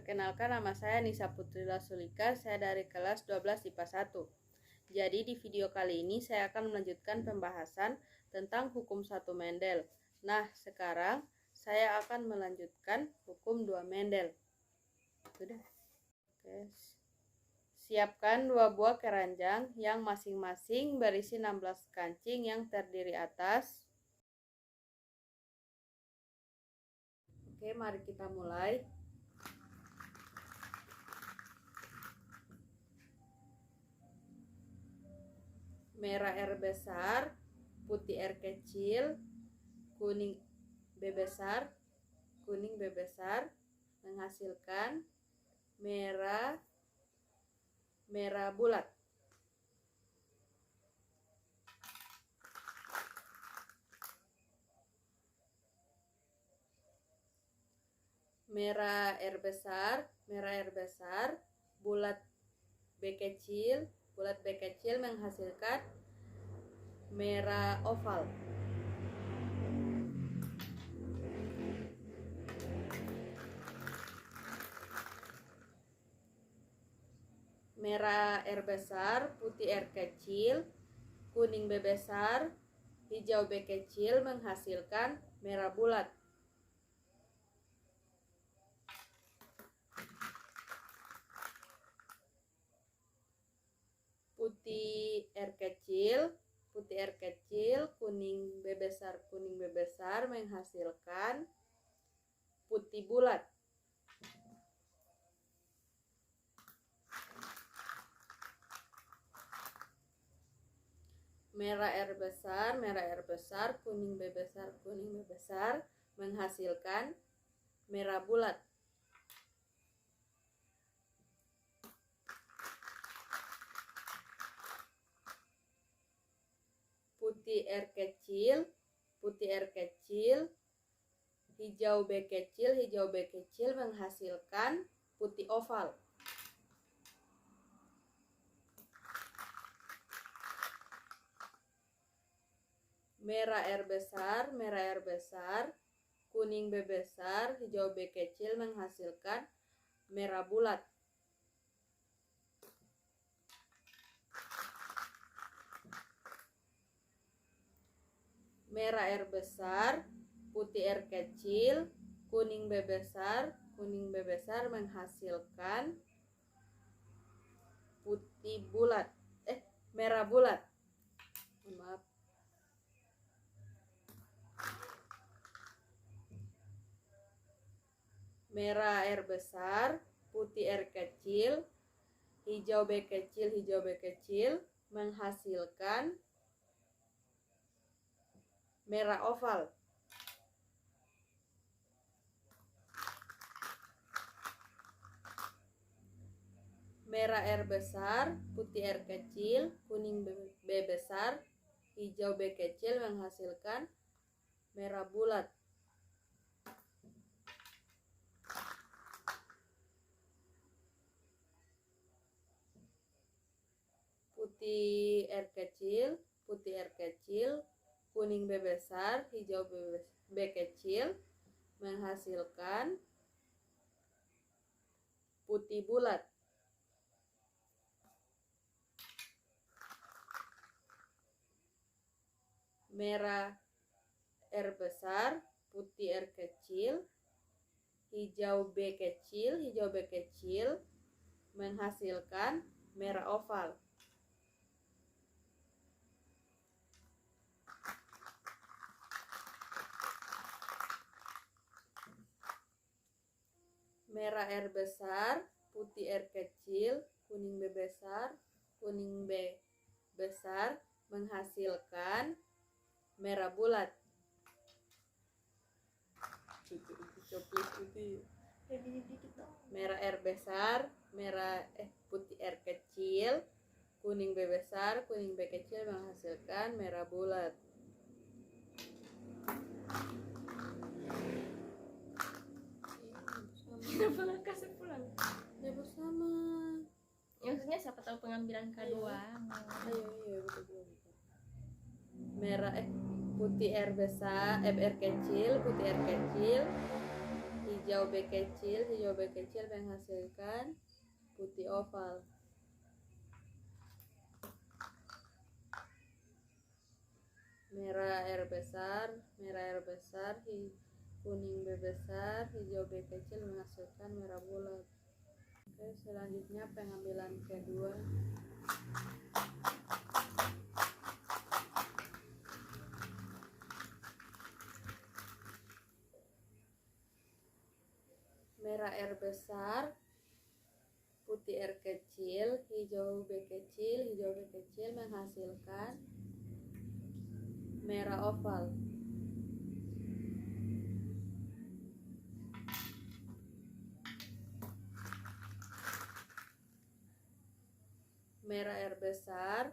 Perkenalkan, nama saya Nisa Putri Rasulika, saya dari kelas 12 IPA 1. Jadi di video kali ini saya akan melanjutkan pembahasan tentang hukum 1 Mendel. Nah, sekarang saya akan melanjutkan hukum 2 Mendel. Sudah. Oke. Siapkan 2 buah keranjang yang masing-masing berisi 16 kancing yang terdiri atas. Oke, mari kita mulai. Merah R besar, putih R kecil, kuning B besar, kuning B besar menghasilkan merah bulat. Merah R besar, bulat B kecil menghasilkan merah oval. Merah R besar, putih R kecil, kuning B besar, hijau B kecil menghasilkan merah bulat. Putih R kecil, kuning B besar menghasilkan putih bulat. Merah R besar, kuning B besar menghasilkan merah bulat. Putih R kecil, hijau B kecil menghasilkan putih oval. Merah R besar, kuning B besar, hijau B kecil menghasilkan merah bulat. Merah R besar, putih R kecil, kuning B besar menghasilkan merah bulat. Maaf. Merah R besar, putih R kecil, hijau B kecil menghasilkan merah oval. Merah R besar, putih R kecil, kuning B besar, hijau B kecil menghasilkan merah bulat. Putih R kecil, kuning B besar, hijau B kecil menghasilkan putih bulat. Merah R besar, putih R kecil, hijau B kecil menghasilkan merah oval. Merah R besar, putih R kecil, kuning B besar menghasilkan merah bulat. Merah R besar, putih R kecil, kuning B kecil menghasilkan merah bulat. Kenapa nggak kasih pulang? Ya bersama. Maksudnya siapa tahu pengambilan kedua. Iya betul. Merah putih R besar, R kecil, hijau B kecil menghasilkan putih oval. Merah R besar, kuning B besar, hijau B kecil menghasilkan merah bulat. Oke, selanjutnya pengambilan kedua. Merah R besar, putih R kecil, hijau B kecil menghasilkan merah oval. Merah R besar,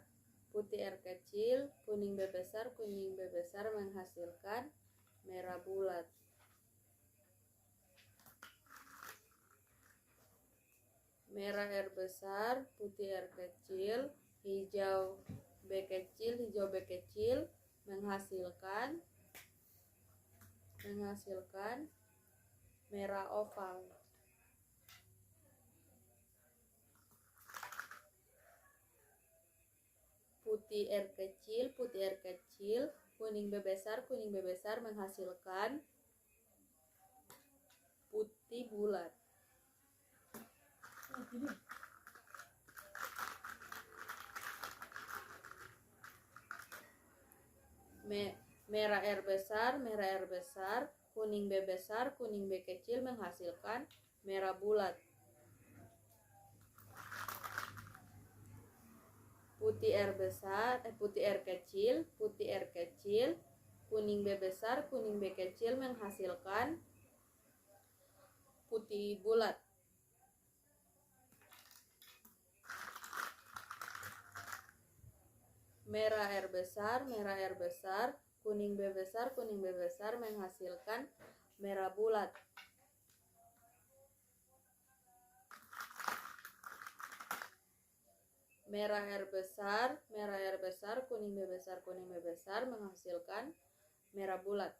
putih R kecil, kuning B besar menghasilkan merah bulat. Merah R besar, putih R kecil, hijau B kecil menghasilkan merah oval. Putih R kecil, kuning B besar menghasilkan putih bulat. Merah R besar, kuning B kecil menghasilkan merah bulat. Putih R kecil, kuning B kecil menghasilkan putih bulat. Merah R besar, kuning B besar menghasilkan merah bulat. Merah R besar, kuning B besar menghasilkan merah bulat.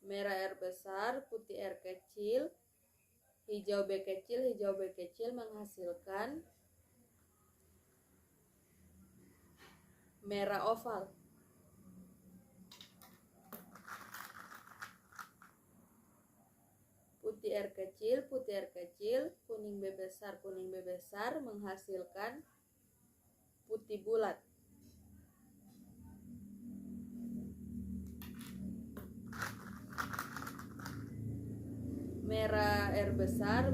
Merah R besar, putih R kecil, hijau B kecil menghasilkan merah oval. Putih R kecil, kuning B besar menghasilkan putih bulat. Merah R besar,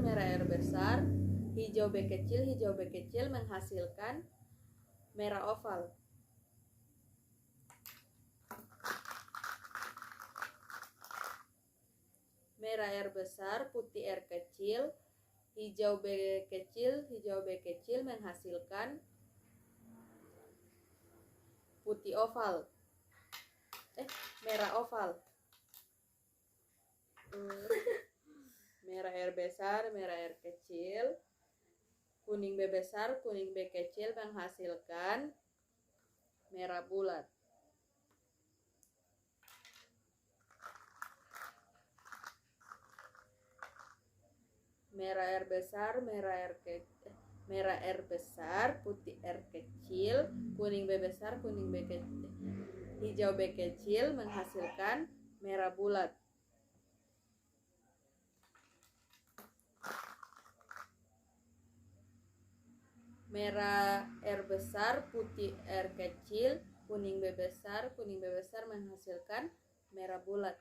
hijau B kecil menghasilkan merah oval. Merah R besar, putih R kecil, hijau B kecil menghasilkan putih oval. Merah oval. Merah R besar, R kecil, kuning B kecil menghasilkan merah bulat. Merah R besar, putih R kecil, kuning B kecil, hijau B kecil menghasilkan merah bulat. Merah R besar, putih R kecil, kuning B besar menghasilkan merah bulat.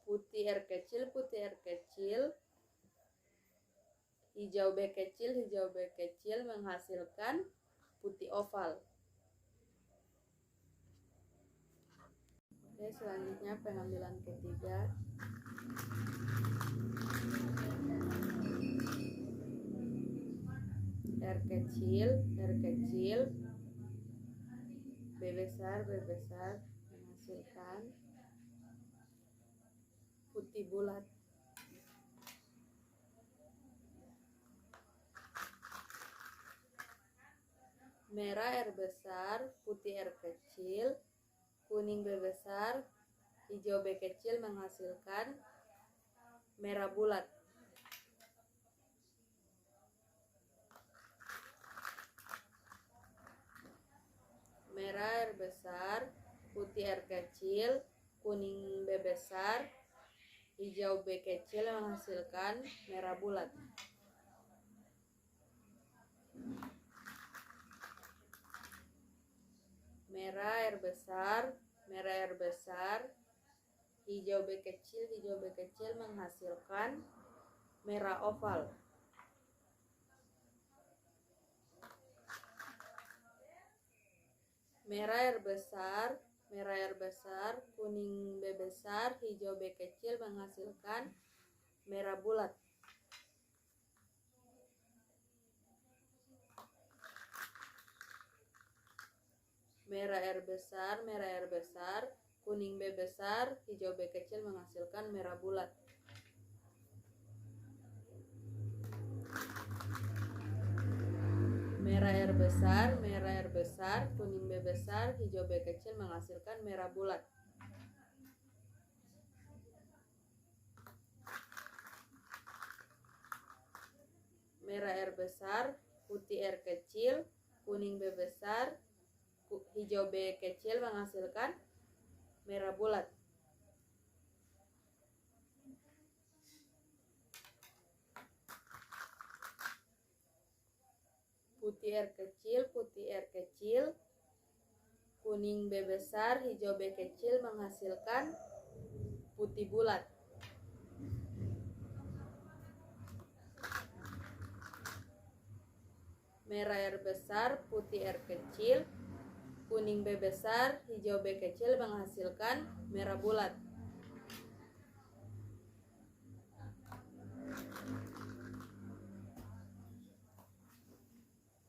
Putih R kecil, hijau B kecil menghasilkan putih oval. Oke, selanjutnya pengambilan ketiga. R kecil, B besar menghasilkan putih bulat. Merah R besar, putih R kecil, kuning B besar, hijau B kecil menghasilkan merah bulat. Merah R besar, putih R kecil, kuning B besar, hijau B kecil menghasilkan merah bulat. Merah R besar, hijau B kecil menghasilkan merah oval. Merah R besar, kuning B besar, hijau B kecil menghasilkan merah bulat. Merah R besar, kuning B besar, hijau B kecil menghasilkan merah bulat. Merah R besar, kuning B besar, hijau B kecil menghasilkan merah bulat. Merah R besar, putih R kecil, kuning B besar, hijau B kecil menghasilkan merah bulat. Putih R kecil, kuning B besar, hijau B kecil menghasilkan putih bulat. Merah R besar, putih R kecil, kuning B besar, hijau B kecil menghasilkan merah bulat.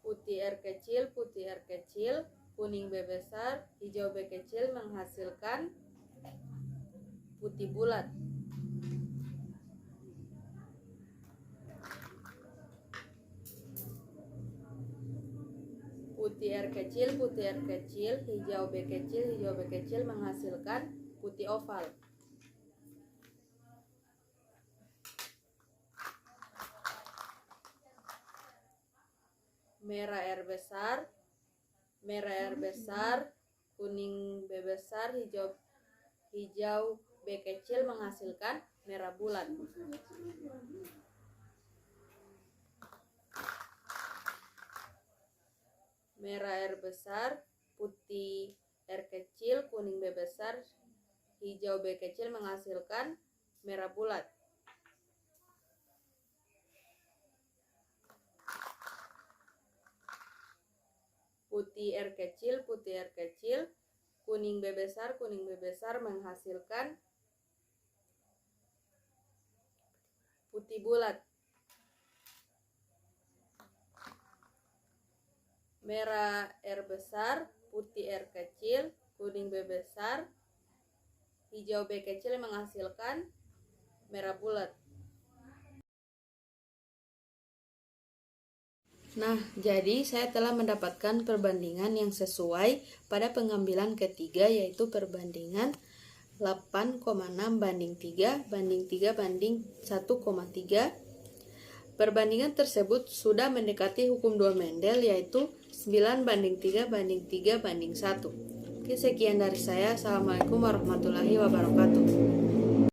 Putih R kecil, kuning B besar, hijau B kecil menghasilkan putih bulat. Putih R kecil, hijau B kecil menghasilkan putih oval. Merah R besar, kuning B besar, hijau B kecil menghasilkan merah bulat. Merah R besar, putih R kecil, kuning B besar, hijau B kecil menghasilkan merah bulat. Putih R kecil, kuning B besar, menghasilkan putih bulat. Merah R besar, putih R kecil, kuning B besar, hijau B kecil menghasilkan merah bulat. Nah, jadi saya telah mendapatkan perbandingan yang sesuai pada pengambilan ketiga, yaitu perbandingan 8,6 banding 3 banding 3 banding 1,3. Perbandingan tersebut sudah mendekati hukum 2 Mendel, yaitu 9 banding 3 banding 3 banding 1. Oke, sekian dari saya. Assalamualaikum warahmatullahi wabarakatuh.